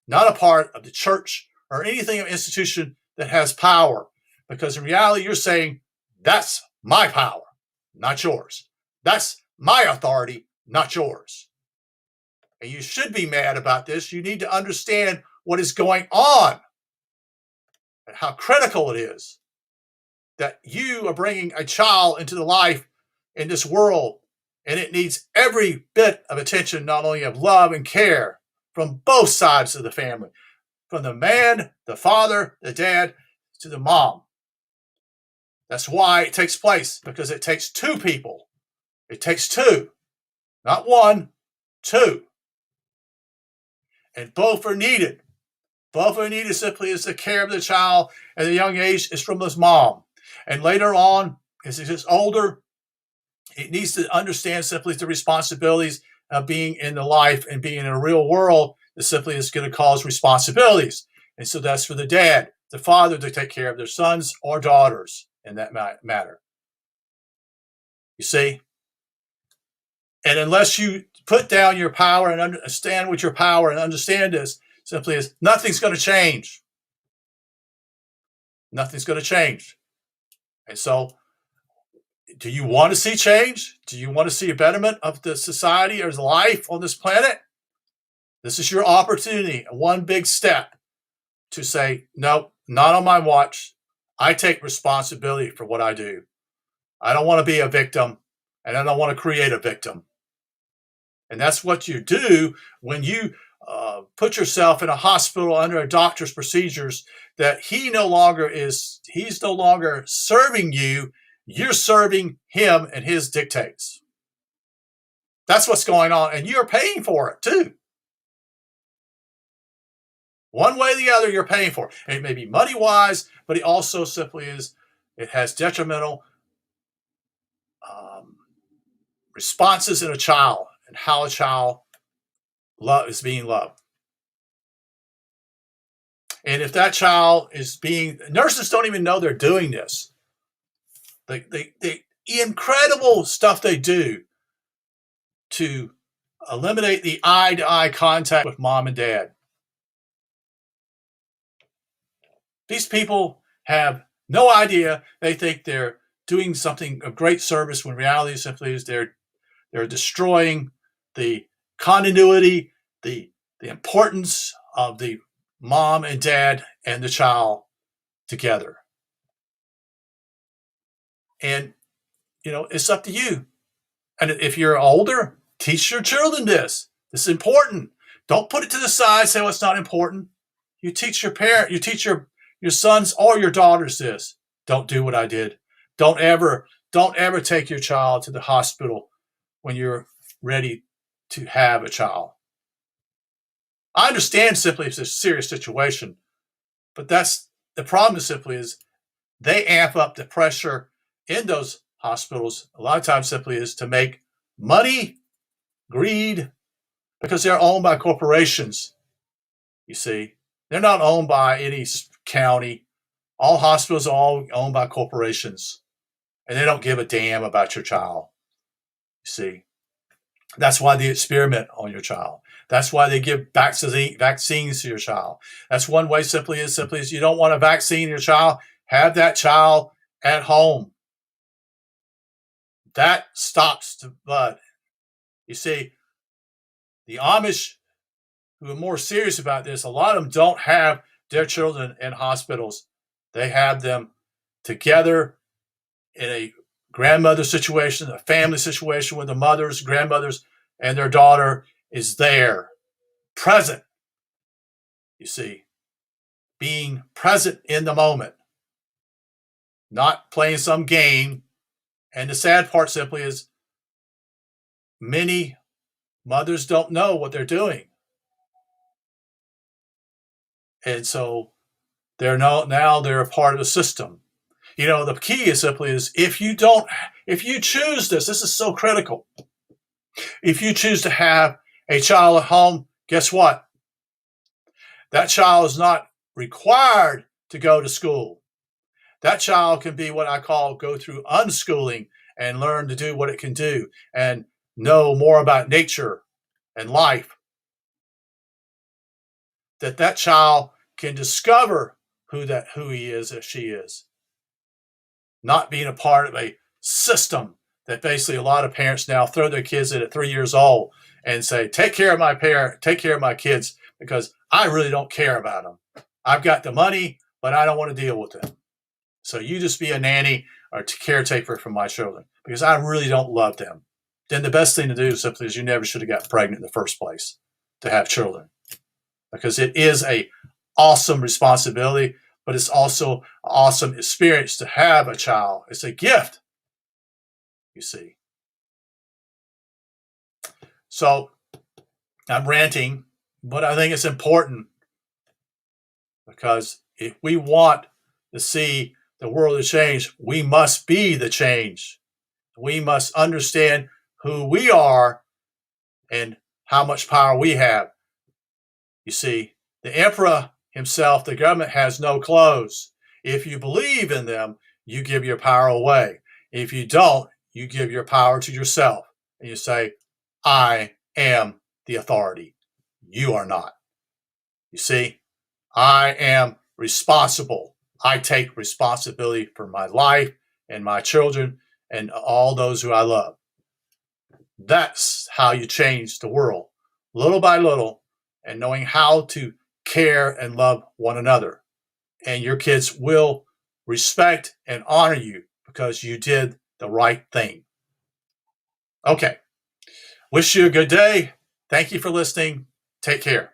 not a part of the church or anything of institution that has power. Because in reality, you're saying, that's my power, not yours. That's my authority, not yours. And you should be mad about this. You need to understand what is going on and how critical it is that you are bringing a child into the life in this world. And it needs every bit of attention, not only of love and care from both sides of the family, from the man, the father, the dad, to the mom. That's why it takes place, because it takes two people. It takes two, not one, two. And both are needed. Both are needed simply as the care of the child at a young age is from his mom. And later on, as it gets older, it needs to understand simply the responsibilities of being in the life and being in a real world that simply is going to cause responsibilities. And so that's for the dad, the father, to take care of their sons or daughters. in that matter. You see? And unless you put down your power and stand with your power and understand this, simply is nothing's going to change. Nothing's going to change. And so, do you want to see change? Do you want to see a betterment of the society or the life on this planet? This is your opportunity, one big step to say, no, not on my watch. I take responsibility for what I do. I don't want to be a victim, and I don't want to create a victim. And that's what you do when you put yourself in a hospital under a doctor's procedures, that he's no longer serving you, you're serving him and his dictates. That's what's going on, and you're paying for it too. One way or the other, you're paying for it. And it may be money-wise, but it also simply it has detrimental responses in a child and how a child is being loved. And if that child nurses don't even know they're doing this. The incredible stuff they do to eliminate the eye-to-eye contact with mom and dad. These people have no idea. They think they're doing something of great service when reality simply is they're destroying the continuity, the importance of the mom and dad and the child together. And, it's up to you. And if you're older, teach your children this. This is important. Don't put it to the side, say, it's not important. You teach your parent, you teach your sons or your daughters this. Don't do what I did. Don't ever take your child to the hospital when you're ready to have a child. I understand simply it's a serious situation, but that's the problem. Simply is they amp up the pressure in those hospitals. A lot of times simply is to make money, greed, because they're owned by corporations. You see, they're not owned by any county. All hospitals are all owned by corporations, and they don't give a damn about your child. You see, that's why they experiment on your child. That's why they give vaccines to your child. That's one way. Simply is you don't want a vaccine your child, have that child at home. That stops the blood. You see, the Amish who are more serious about this, a lot of them don't have their children in hospitals. They have them together in a grandmother situation, a family situation where the mothers, grandmothers, and their daughter is there, present. You see, being present in the moment, not playing some game. And the sad part simply is many mothers don't know what they're doing. And so they're a part of the system. The key is simply is if you choose this is so critical. If you choose to have a child at home, guess what? That child is not required to go to school. That child can be what I call go through unschooling and learn to do what it can do and know more about nature and life. That child can discover who he is or she is. Not being a part of a system that basically a lot of parents now throw their kids in at 3 years old and say, take care of my kids because I really don't care about them. I've got the money, but I don't want to deal with them. So you just be a nanny or caretaker for my children because I really don't love them. Then the best thing to do simply is you never should have got pregnant in the first place to have children, because it is a awesome responsibility, but it's also an awesome experience to have a child. It's a gift, you see. So I'm ranting, but I think it's important because if we want to see the world to change, we must be the change. We must understand who we are and how much power we have. You see, the emperor himself, the government has no clothes. If you believe in them, you give your power away. If you don't, you give your power to yourself and you say, I am the authority. You are not. You see, I am responsible. I take responsibility for my life and my children and all those who I love. That's how you change the world, little by little, and knowing how to care and love one another. And your kids will respect and honor you because you did the right thing. Okay. Wish you a good day. Thank you for listening. Take care.